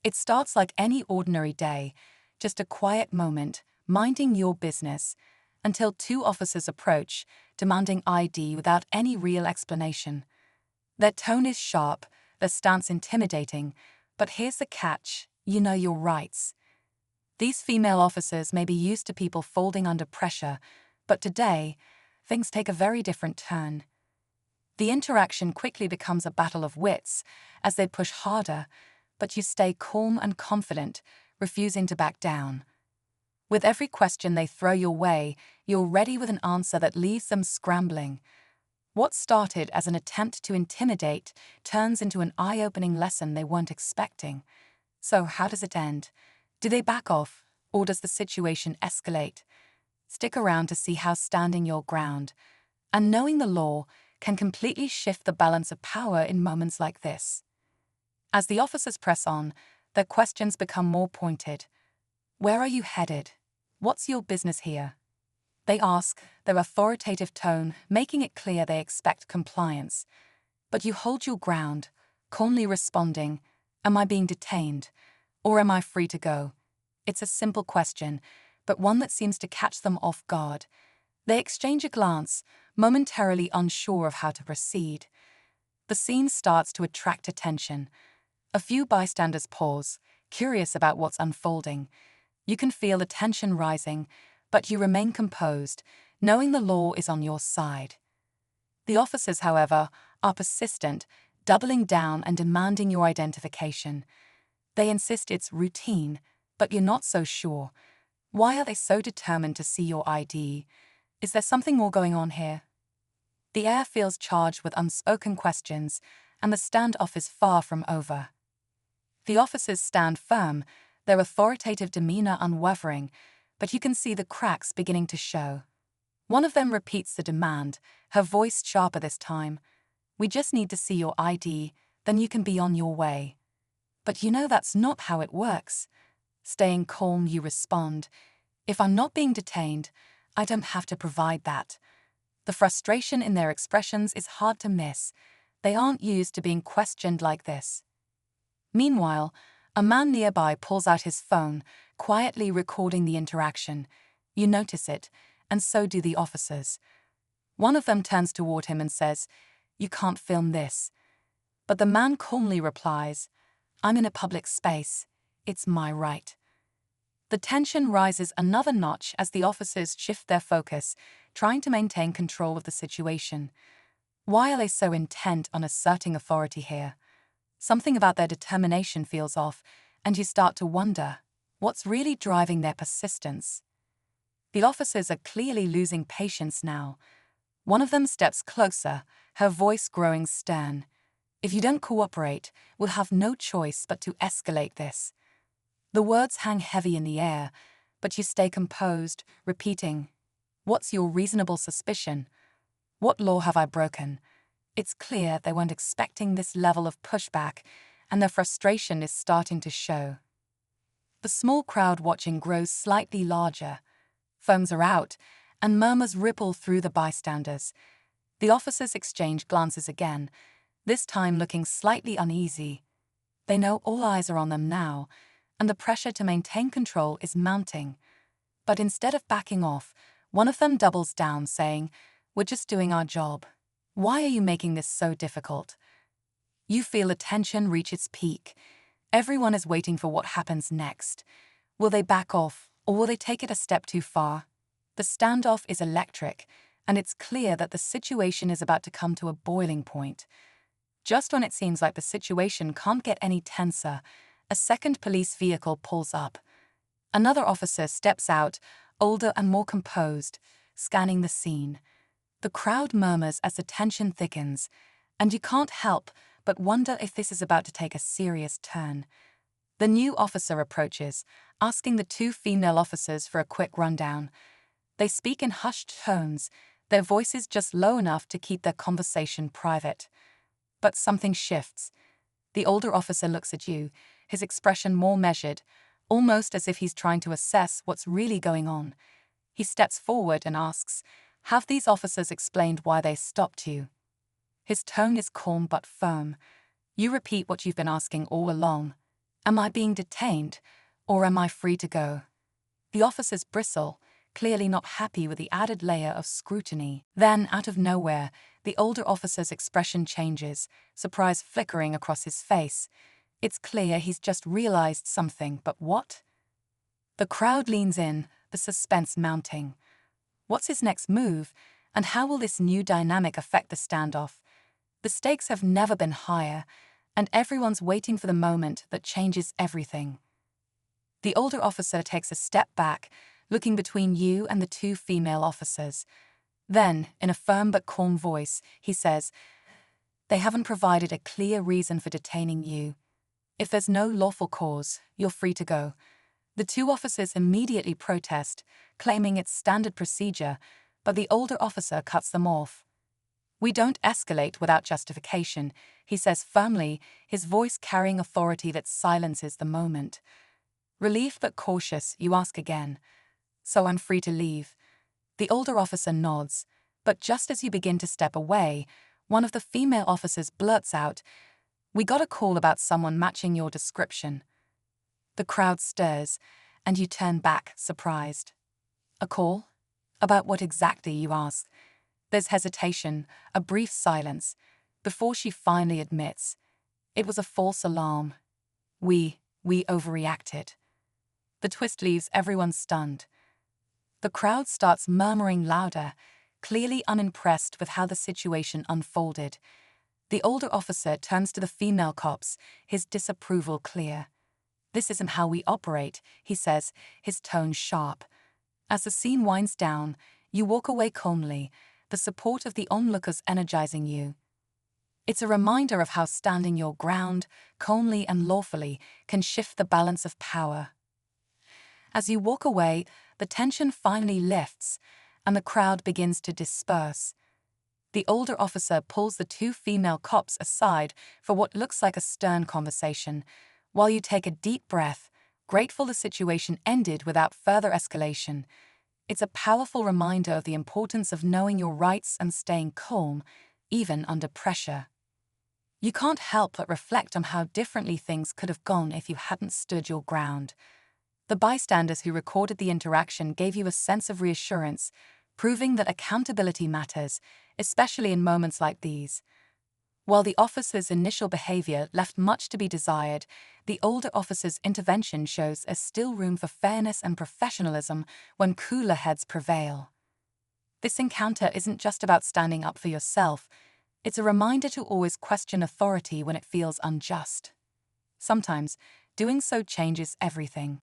It starts like any ordinary day, just a quiet moment, minding your business, until two officers approach, demanding ID without any real explanation. Their tone is sharp, their stance intimidating, but here's the catch: you know your rights. These female officers may be used to people folding under pressure, but today, things take a very different turn. The interaction quickly becomes a battle of wits as they push harder, but you stay calm and confident, refusing to back down. With every question they throw your way, you're ready with an answer that leaves them scrambling. What started as an attempt to intimidate turns into an eye-opening lesson they weren't expecting. So how does it end? Do they back off, or does the situation escalate? Stick around to see how standing your ground and knowing the law can completely shift the balance of power in moments like this. As the officers press on, their questions become more pointed. Where are you headed? What's your business here? They ask, their authoritative tone making it clear they expect compliance. But you hold your ground, calmly responding, "Am I being detained? Or am I free to go?" It's a simple question, but one that seems to catch them off guard. They exchange a glance, momentarily unsure of how to proceed. The scene starts to attract attention. A few bystanders pause, curious about what's unfolding. You can feel the tension rising, but you remain composed, knowing the law is on your side. The officers, however, are persistent, doubling down and demanding your identification. They insist it's routine, but you're not so sure. Why are they so determined to see your ID? Is there something more going on here? The air feels charged with unspoken questions, and the standoff is far from over. The officers stand firm, their authoritative demeanor unwavering, but you can see the cracks beginning to show. One of them repeats the demand, her voice sharper this time. "We just need to see your ID, then you can be on your way." But you know that's not how it works. Staying calm, you respond, "If I'm not being detained, I don't have to provide that." The frustration in their expressions is hard to miss. They aren't used to being questioned like this. Meanwhile, a man nearby pulls out his phone, quietly recording the interaction. You notice it, and so do the officers. One of them turns toward him and says, "You can't film this." But the man calmly replies, "I'm in a public space. It's my right." The tension rises another notch as the officers shift their focus, trying to maintain control of the situation. Why are they so intent on asserting authority here? Something about their determination feels off, and you start to wonder, what's really driving their persistence? The officers are clearly losing patience now. One of them steps closer, her voice growing stern. "If you don't cooperate, we'll have no choice but to escalate this." The words hang heavy in the air, but you stay composed, repeating, "What's your reasonable suspicion? What law have I broken?" It's clear they weren't expecting this level of pushback, and their frustration is starting to show. The small crowd watching grows slightly larger. Phones are out, and murmurs ripple through the bystanders. The officers exchange glances again, this time looking slightly uneasy. They know all eyes are on them now, and the pressure to maintain control is mounting. But instead of backing off, one of them doubles down, saying, "We're just doing our job. Why are you making this so difficult?" You feel the tension reach its peak. Everyone is waiting for what happens next. Will they back off, or will they take it a step too far? The standoff is electric, and it's clear that the situation is about to come to a boiling point. Just when it seems like the situation can't get any tenser, a second police vehicle pulls up. Another officer steps out, older and more composed, scanning the scene. The crowd murmurs as the tension thickens, and you can't help but wonder if this is about to take a serious turn. The new officer approaches, asking the two female officers for a quick rundown. They speak in hushed tones, their voices just low enough to keep their conversation private. But something shifts. The older officer looks at you, his expression more measured, almost as if he's trying to assess what's really going on. He steps forward and asks, "Have these officers explained why they stopped you?" His tone is calm but firm. You repeat what you've been asking all along. Am I being detained, or am I free to go? The officers bristle, clearly not happy with the added layer of scrutiny. Then, out of nowhere, the older officer's expression changes, surprise flickering across his face. It's clear he's just realized something, but what? The crowd leans in, the suspense mounting. What's his next move, and how will this new dynamic affect the standoff? The stakes have never been higher, and everyone's waiting for the moment that changes everything. The older officer takes a step back, looking between you and the two female officers. Then, in a firm but calm voice, he says, "They haven't provided a clear reason for detaining you. If there's no lawful cause, you're free to go." The two officers immediately protest, claiming it's standard procedure, but the older officer cuts them off. "We don't escalate without justification," he says firmly, his voice carrying authority that silences the moment. Relieved but cautious, you ask again, "So I'm free to leave?" The older officer nods, but just as you begin to step away, one of the female officers blurts out, "We got a call about someone matching your description." The crowd stirs, and you turn back, surprised. "A call? About what exactly?" you ask. There's hesitation, a brief silence, before she finally admits, "It was a false alarm. We overreacted." The twist leaves everyone stunned. The crowd starts murmuring louder, clearly unimpressed with how the situation unfolded. The older officer turns to the female cops, his disapproval clear. "This isn't how we operate," he says, his tone sharp. As the scene winds down, you walk away calmly, the support of the onlookers energizing you. It's a reminder of how standing your ground, calmly and lawfully, can shift the balance of power. As you walk away, the tension finally lifts, and the crowd begins to disperse. The older officer pulls the two female cops aside for what looks like a stern conversation, while you take a deep breath, grateful the situation ended without further escalation. It's a powerful reminder of the importance of knowing your rights and staying calm, even under pressure. You can't help but reflect on how differently things could have gone if you hadn't stood your ground. The bystanders who recorded the interaction gave you a sense of reassurance, proving that accountability matters, especially in moments like these. While the officer's initial behavior left much to be desired, the older officer's intervention shows there's still room for fairness and professionalism when cooler heads prevail. This encounter isn't just about standing up for yourself, it's a reminder to always question authority when it feels unjust. Sometimes, doing so changes everything.